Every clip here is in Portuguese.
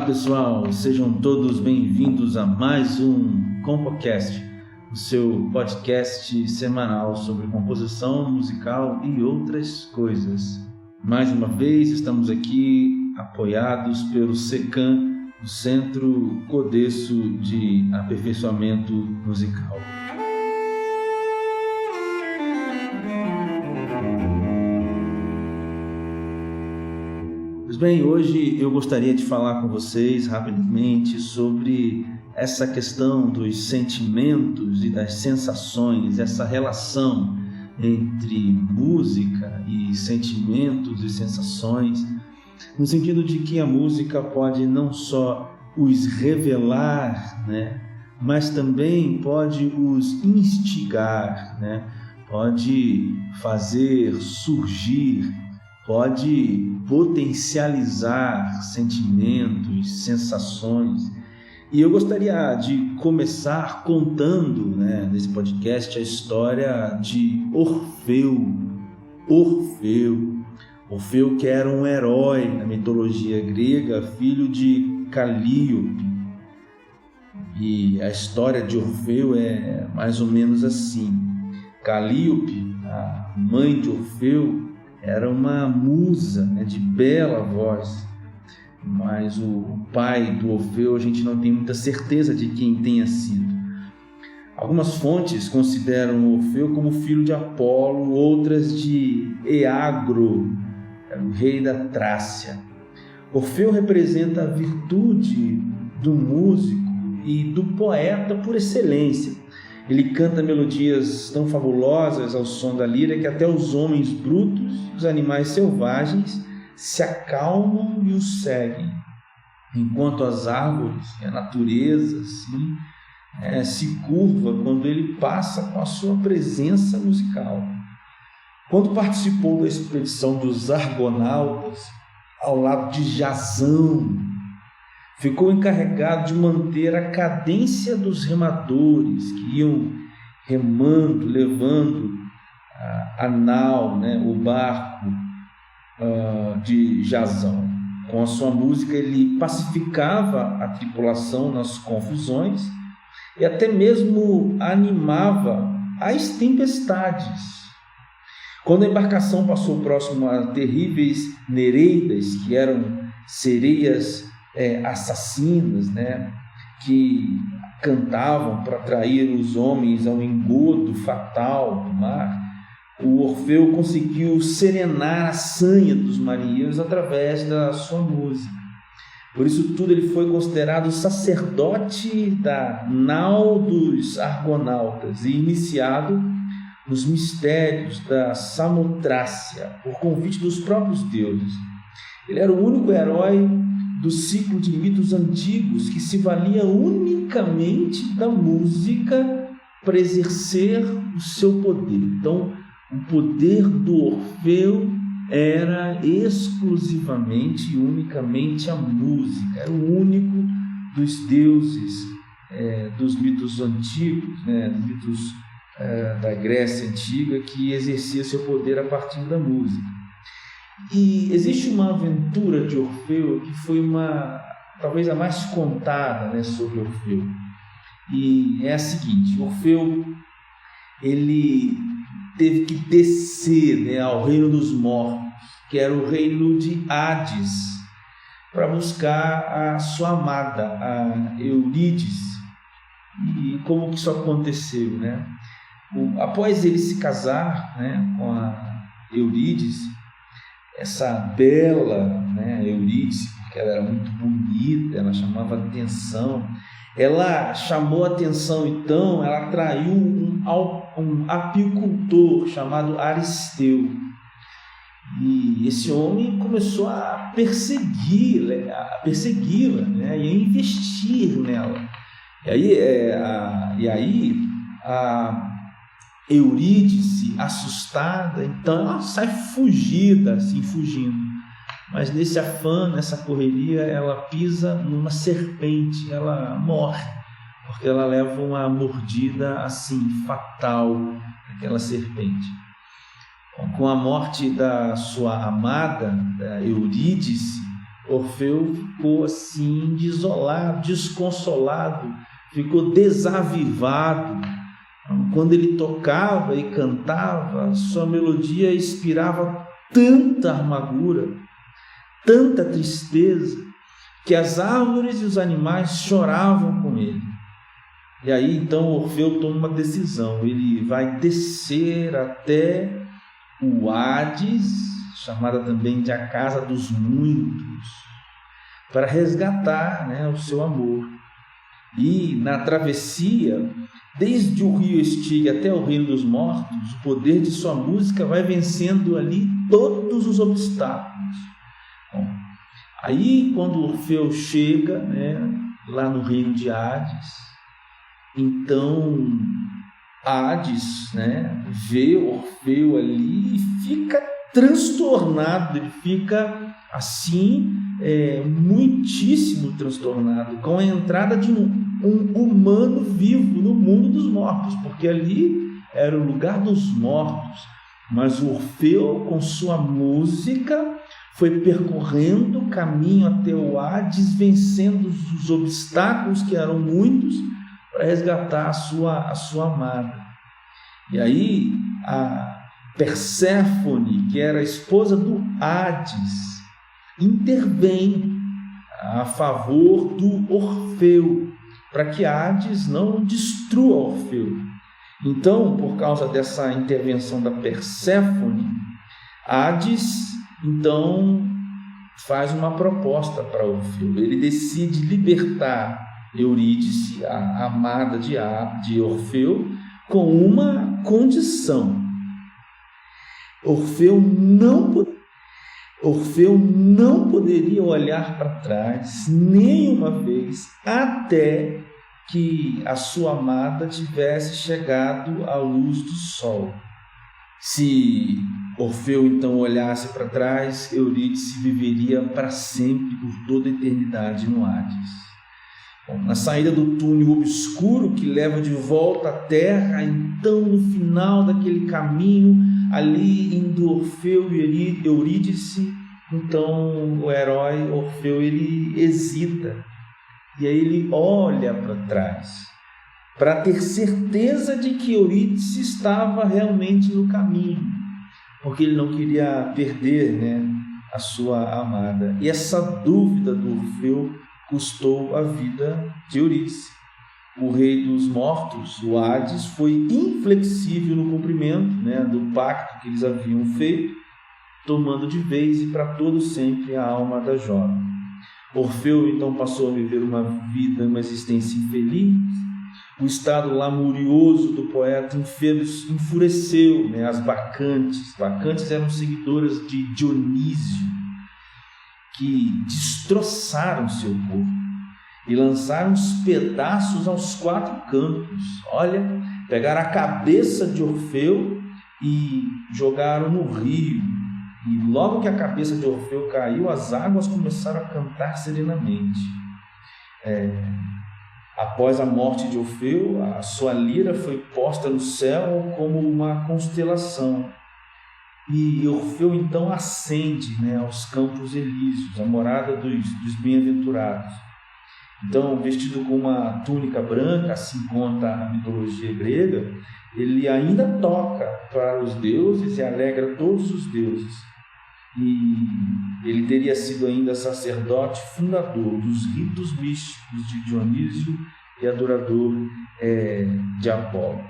Olá pessoal, sejam todos bem-vindos a mais um CompoCast, o seu podcast semanal sobre composição musical e outras coisas. Mais uma vez estamos aqui apoiados pelo SECAM, o Centro Codesso de Aperfeiçoamento Musical. Pois bem, hoje eu gostaria de falar com vocês rapidamente sobre essa questão dos sentimentos e das sensações, essa relação entre música e sentimentos e sensações, no sentido de que a música pode não só os revelar, mas também pode os instigar, pode fazer surgir, pode potencializar sentimentos, sensações. E eu gostaria de começar contando, nesse podcast, a história de Orfeu. Orfeu, que era um herói na mitologia grega, filho de Calíope. E a história de Orfeu é mais ou menos assim. Calíope, a mãe de Orfeu, era uma musa de bela voz, mas o pai do Orfeu a gente não tem muita certeza de quem tenha sido. Algumas fontes consideram Orfeu como filho de Apolo, outras de Eagro, o rei da Trácia. Orfeu representa a virtude do músico e do poeta por excelência. Ele canta melodias tão fabulosas ao som da lira que até os homens brutos e os animais selvagens se acalmam e o seguem, enquanto as árvores e a natureza se curva quando ele passa com a sua presença musical. Quando participou da expedição dos Argonautas ao lado de Jasão, ficou encarregado de manter a cadência dos remadores que iam remando, levando a nau, o barco de Jasão. Com a sua música ele pacificava a tripulação nas confusões e até mesmo animava as tempestades. Quando a embarcação passou próximo a terríveis nereidas, que eram sereias assassinas, que cantavam para atrair os homens ao engodo fatal do mar, o Orfeu conseguiu serenar a sanha dos marinheiros através da sua música. Por isso tudo ele foi considerado sacerdote da nau dos Argonautas e iniciado nos mistérios da Samotrácia por convite dos próprios deuses. Ele era o único herói do ciclo de mitos antigos que se valia unicamente da música para exercer o seu poder. Então, o poder do Orfeu era exclusivamente e unicamente a música. Era o único dos deuses dos mitos antigos, dos mitos da Grécia Antiga, que exercia seu poder a partir da música. E existe uma aventura de Orfeu que foi talvez a mais contada sobre Orfeu. E é a seguinte: Orfeu ele teve que descer ao reino dos mortos, que era o reino de Hades, para buscar a sua amada, a Eurídice. E como que isso aconteceu? Após ele se casar com a Eurídice, essa bela Eurídice, porque ela era muito bonita, ela chamava atenção. Ela chamou atenção, então, ela atraiu um apicultor chamado Aristeu. E esse homem começou a persegui-la, e a investir nela. E aí a Eurídice, assustada, então ela sai fugindo. Mas nesse afã, nessa correria, ela pisa numa serpente, ela morre, porque ela leva uma mordida fatal daquela serpente. Com a morte da sua amada, da Eurídice, Orfeu ficou assim, desolado, desconsolado, ficou desavivado. Quando ele tocava e cantava, sua melodia inspirava tanta amargura, tanta tristeza, que as árvores e os animais choravam com ele. E aí então Orfeu toma uma decisão, ele vai descer até o Hades, chamada também de a casa dos muitos, para resgatar, o seu amor. E na travessia, desde o rio Estige até o reino dos mortos, o poder de sua música vai vencendo ali todos os obstáculos. Bom, aí quando Orfeu chega, lá no reino de Hades, então Hades, vê Orfeu ali e fica transtornado, ele fica assim, muitíssimo transtornado com a entrada de um humano vivo no mundo dos mortos, porque ali era o lugar dos mortos, mas o Orfeu, com sua música, foi percorrendo o caminho até o Hades, vencendo os obstáculos, que eram muitos, para resgatar a sua amada. E aí a Perséfone, que era a esposa do Hades, intervém a favor do Orfeu, para que Hades não destrua Orfeu. Então, por causa dessa intervenção da Perséfone, Hades então faz uma proposta para Orfeu. Ele decide libertar Eurídice, a amada de Orfeu, com uma condição. Orfeu não poderia olhar para trás nenhuma vez até que a sua amada tivesse chegado à luz do sol. Se Orfeu então olhasse para trás, Eurídice viveria para sempre, por toda a eternidade, no Hades. Bom, na saída do túnel obscuro que leva de volta à terra, então no final daquele caminho, ali indo Orfeu e Eurídice, então o herói Orfeu ele hesita, e aí ele olha para trás para ter certeza de que Eurídice estava realmente no caminho, porque ele não queria perder, a sua amada. E essa dúvida do Orfeu custou a vida de Eurídice. O rei dos mortos, o Hades, foi inflexível no cumprimento, do pacto que eles haviam feito, tomando de vez e para todo sempre a alma da jovem. Orfeu então passou a viver uma existência infeliz. O estado lamurioso do poeta enfureceu, as bacantes. Bacantes eram seguidoras de Dionísio, que destroçaram seu corpo e lançaram os pedaços aos quatro cantos. Olha, pegaram a cabeça de Orfeu e jogaram no rio. E logo que a cabeça de Orfeu caiu, as águas começaram a cantar serenamente. Após a morte de Orfeu, a sua lira foi posta no céu como uma constelação. E Orfeu então ascende aos campos elíseos, a morada dos bem-aventurados. Então, vestido com uma túnica branca, assim conta a mitologia grega, ele ainda toca para os deuses e alegra todos os deuses. E ele teria sido ainda sacerdote fundador dos ritos místicos de Dionísio e adorador de Apolo.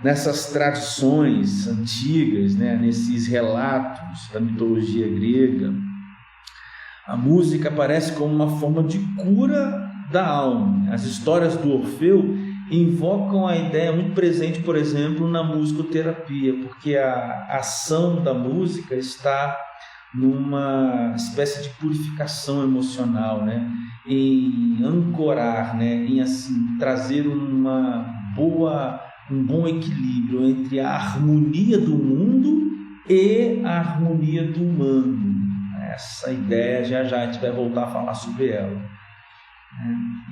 Nessas tradições antigas, nesses relatos da mitologia grega, a música aparece como uma forma de cura da alma. As histórias do Orfeu invocam a ideia muito presente, por exemplo, na musicoterapia, porque a ação da música está numa espécie de purificação emocional, em ancorar, em assim trazer um bom equilíbrio entre a harmonia do mundo e a harmonia do humano. Essa ideia já a gente vai voltar a falar sobre ela.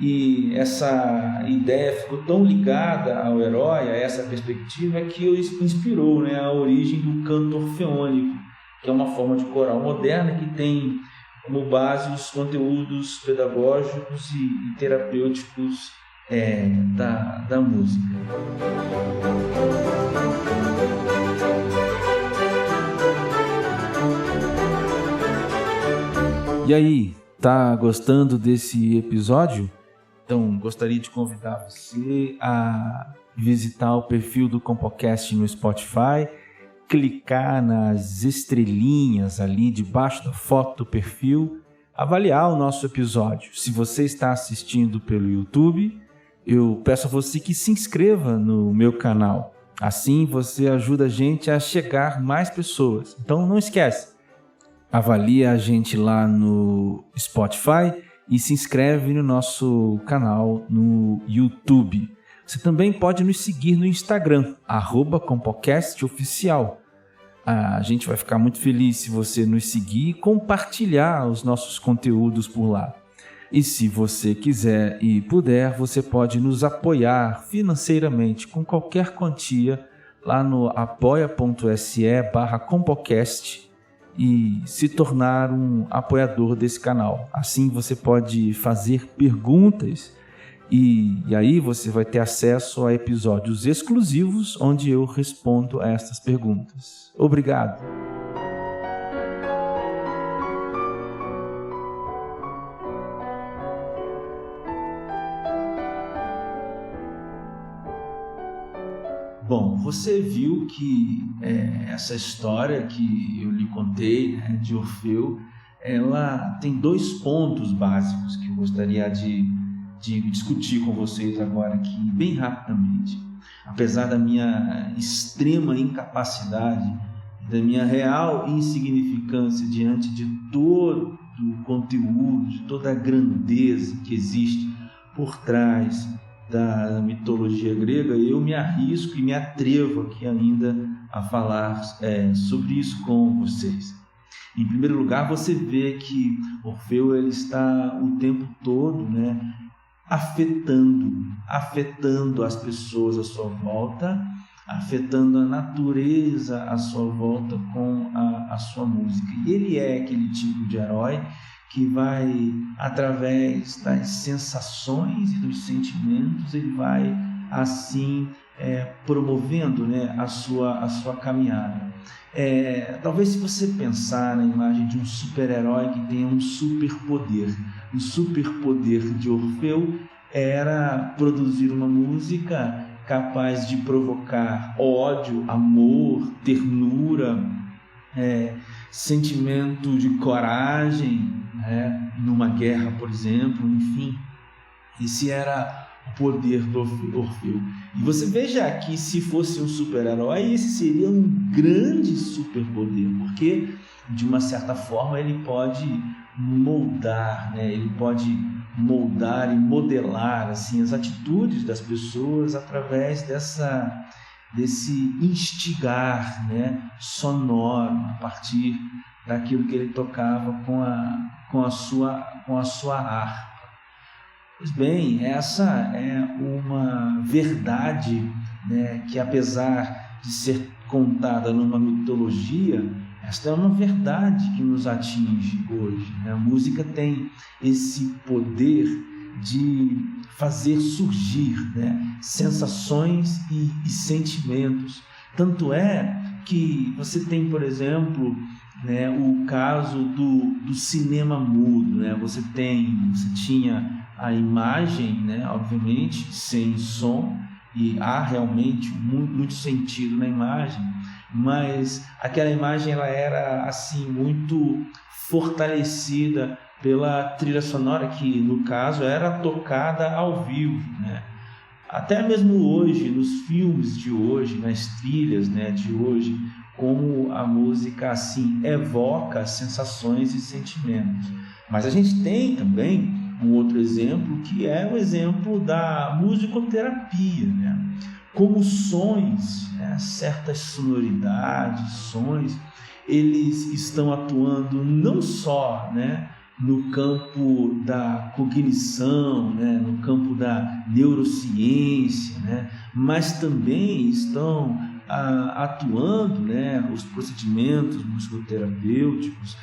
E essa ideia ficou tão ligada ao herói, a essa perspectiva, que inspirou a origem do canto orfeônico, que é uma forma de coral moderna que tem como base os conteúdos pedagógicos e terapêuticos da música. E aí, tá gostando desse episódio? Então, gostaria de convidar você a visitar o perfil do Compocast no Spotify, clicar nas estrelinhas ali debaixo da foto do perfil, avaliar o nosso episódio. Se você está assistindo pelo YouTube, eu peço a você que se inscreva no meu canal. Assim você ajuda a gente a chegar mais pessoas. Então não esquece, avalia a gente lá no Spotify e se inscreve no nosso canal no YouTube. Você também pode nos seguir no Instagram, @CompoCastOficial. A gente vai ficar muito feliz se você nos seguir e compartilhar os nossos conteúdos por lá. E se você quiser e puder, você pode nos apoiar financeiramente com qualquer quantia lá no apoia.se/Compocast e se tornar um apoiador desse canal. Assim você pode fazer perguntas e aí você vai ter acesso a episódios exclusivos onde eu respondo a essas perguntas. Obrigado! Bom, você viu que essa história que eu lhe contei, né, de Orfeu, ela tem 2 pontos básicos que eu gostaria de discutir com vocês agora aqui, bem rapidamente. Apesar da minha extrema incapacidade, da minha real insignificância diante de todo o conteúdo, de toda a grandeza que existe por trás da mitologia grega, eu me arrisco e me atrevo aqui ainda a falar sobre isso com vocês. Em primeiro lugar, você vê que Orfeu ele está o tempo todo, né, afetando as pessoas à sua volta, afetando a natureza à sua volta com a sua música. E ele é aquele tipo de herói que vai, através das sensações e dos sentimentos, ele vai assim promovendo, né, a sua caminhada. Talvez se você pensar na imagem de um super-herói que tem um superpoder, o superpoder de Orfeu era produzir uma música capaz de provocar ódio, amor, ternura, sentimento de coragem, numa guerra, por exemplo, enfim. Esse era o poder do Orfeu. E você veja que se fosse um super-herói, esse seria um grande superpoder, porque de uma certa forma ele pode moldar, né? Ele pode moldar e modelar assim as atitudes das pessoas através desse instigar, né, sonoro, a partir daquilo que ele tocava com a sua harpa. Pois bem, essa é uma verdade, né, que apesar de ser contada numa mitologia, esta é uma verdade que nos atinge hoje, né? A música tem esse poder de fazer surgir, né, sensações e sentimentos. Tanto é que você tem, por exemplo, né, o caso do cinema mudo, né? Você tinha a imagem, né, obviamente, sem som, e há realmente muito sentido na imagem, mas aquela imagem ela era assim muito fortalecida pela trilha sonora que, no caso, era tocada ao vivo, né? Até mesmo hoje, nos filmes de hoje, nas trilhas, né, de hoje, como a música assim evoca sensações e sentimentos. Mas a gente tem também um outro exemplo, que é o exemplo da musicoterapia, né? Como sons, né, certas sonoridades, sons, eles estão atuando não só, né, no campo da cognição, né, no campo da neurociência, né, mas também estão atuando, né, os procedimentos musicoterapêuticos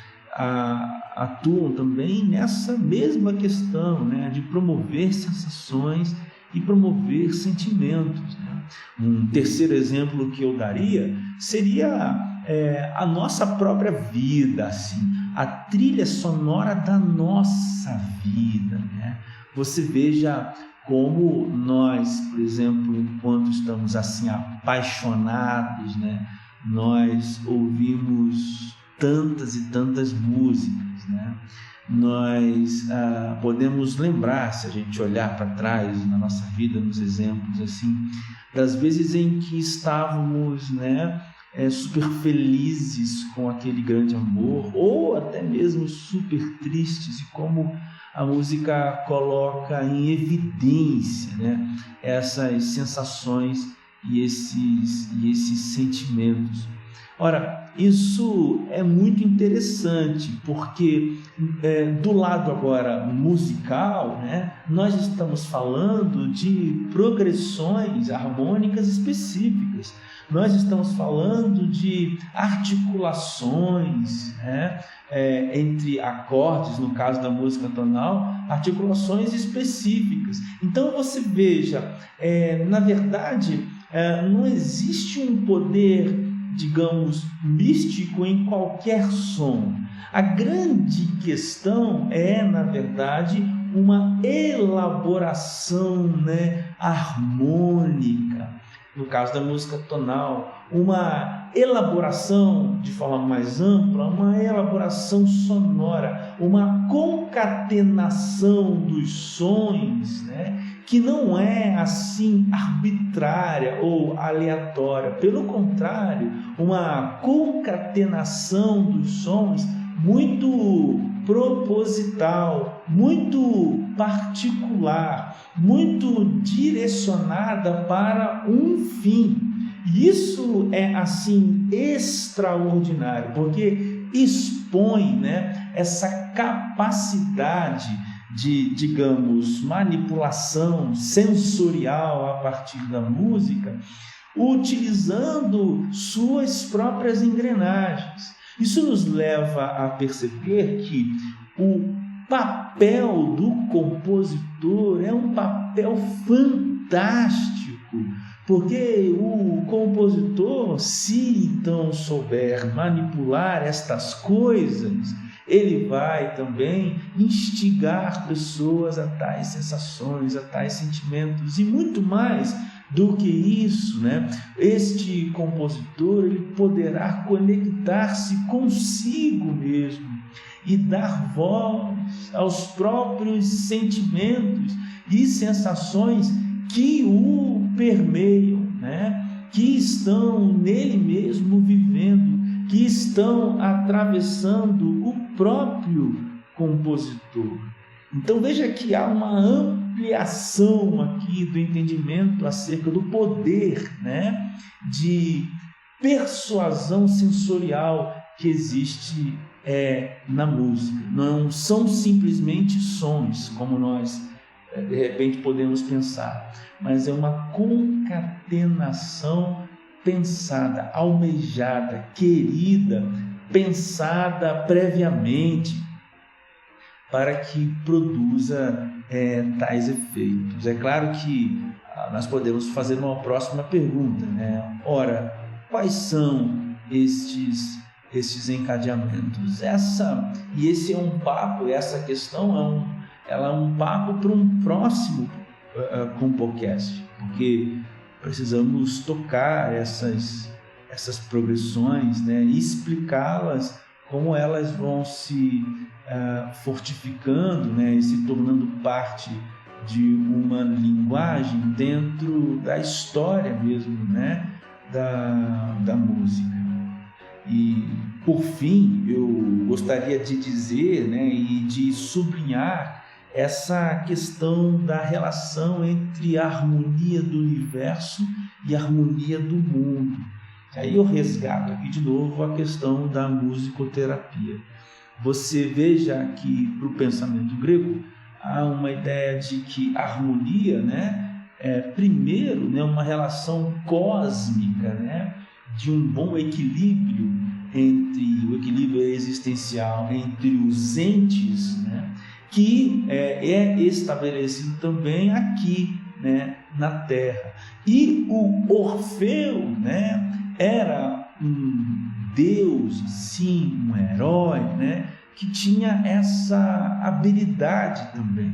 atuam também nessa mesma questão, né, de promover sensações e promover sentimentos, né? Um terceiro exemplo que eu daria seria a nossa própria vida, assim, a trilha sonora da nossa vida, né? Você veja como nós, por exemplo, enquanto estamos assim apaixonados, né, nós ouvimos tantas e tantas músicas, né? Nós podemos lembrar, se a gente olhar para trás na nossa vida, nos exemplos assim, das vezes em que estávamos, né, super felizes com aquele grande amor, ou até mesmo super tristes, e como a música coloca em evidência, né, essas sensações e esses sentimentos. Ora, isso é muito interessante, porque do lado agora musical, né, nós estamos falando de progressões harmônicas específicas, nós estamos falando de articulações, né, entre acordes, no caso da música tonal, articulações específicas. Então você veja, na verdade, não existe um poder, digamos, místico em qualquer som. A grande questão é, na verdade, uma elaboração, né, harmônica, no caso da música tonal, uma elaboração de forma mais ampla, uma elaboração sonora, uma concatenação dos sons, né, que não é assim arbitrária ou aleatória, pelo contrário, uma concatenação dos sons muito proposital, muito particular, muito direcionada para um fim. E isso é assim extraordinário, porque expõe, né, essa capacidade de, digamos, manipulação sensorial a partir da música, utilizando suas próprias engrenagens. Isso nos leva a perceber que o papel do compositor é um papel fantástico, porque o compositor, se então souber manipular estas coisas, ele vai também instigar pessoas a tais sensações, a tais sentimentos, e muito mais do que isso, né? Este compositor, ele poderá conectar-se consigo mesmo e dar voz aos próprios sentimentos e sensações que o permeiam, né? Que estão nele mesmo vivendo, que estão atravessando o próprio compositor. Então veja que há uma ampliação aqui do entendimento acerca do poder, né, de persuasão sensorial que existe na música. Não são simplesmente sons, como nós de repente podemos pensar, mas é uma concatenação pensada, almejada, querida, pensada previamente para que produza tais efeitos. É claro que nós podemos fazer uma próxima pergunta, né? Ora, quais são estes encadeamentos? Esse é um papo, essa questão ela é um papo para um próximo Compocast, porque precisamos tocar essas progressões, né, e explicá-las, como elas vão se fortificando, né, e se tornando parte de uma linguagem dentro da história mesmo, né, da música. E, por fim, eu gostaria de dizer, né, e de sublinhar essa questão da relação entre a harmonia do universo e a harmonia do mundo. Aí eu resgato aqui de novo a questão da musicoterapia. Você veja que, para o pensamento grego, há uma ideia de que a harmonia, né, primeiro, né, uma relação cósmica, né, de um bom equilíbrio entre o equilíbrio existencial entre os entes, né, que é estabelecido também aqui, né, na Terra. E o Orfeu, né, era um deus, sim, um herói, né, que tinha essa habilidade também,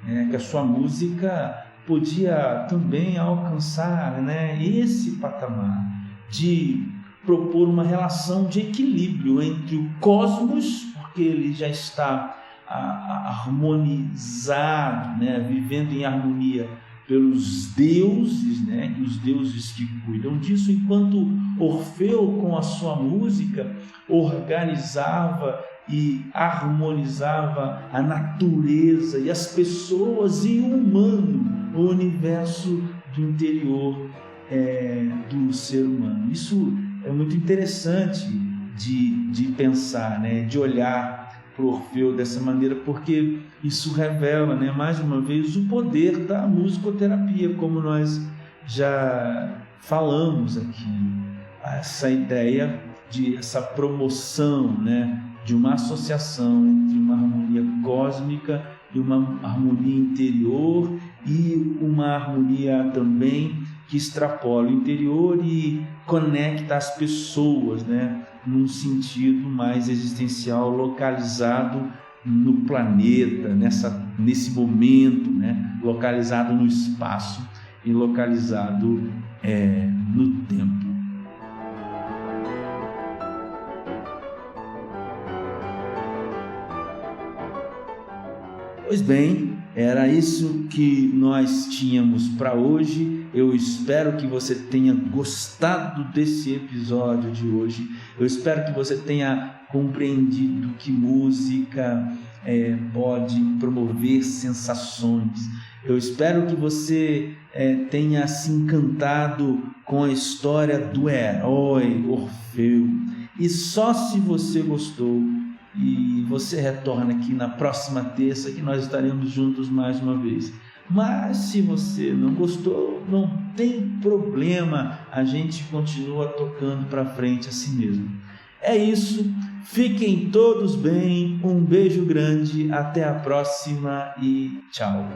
né, que a sua música podia também alcançar, né, esse patamar de propor uma relação de equilíbrio entre o cosmos, porque ele já está harmonizado, né, vivendo em harmonia pelos deuses, né, e os deuses que cuidam disso, enquanto Orfeu, com a sua música, organizava e harmonizava a natureza e as pessoas e o humano, o universo do interior do ser humano. Isso é muito interessante de pensar, né, de olhar para o Orfeu dessa maneira, porque isso revela, né, mais uma vez, o poder da musicoterapia, como nós já falamos aqui. Essa ideia de essa promoção, né, de uma associação entre uma harmonia cósmica e uma harmonia interior e uma harmonia também que extrapola o interior e conecta as pessoas, né, num sentido mais existencial, localizado no planeta, nesse momento, né, localizado no espaço e localizado no tempo. Pois bem, era isso que nós tínhamos para hoje. Eu espero que você tenha gostado desse episódio de hoje. Eu espero que você tenha compreendido que música pode promover sensações. Eu espero que você tenha se encantado com a história do herói Orfeu. E só se você gostou, e você retorna aqui na próxima terça, que nós estaremos juntos mais uma vez. Mas se você não gostou, não tem problema, a gente continua tocando para frente assim mesmo. É isso, fiquem todos bem, um beijo grande, até a próxima e tchau.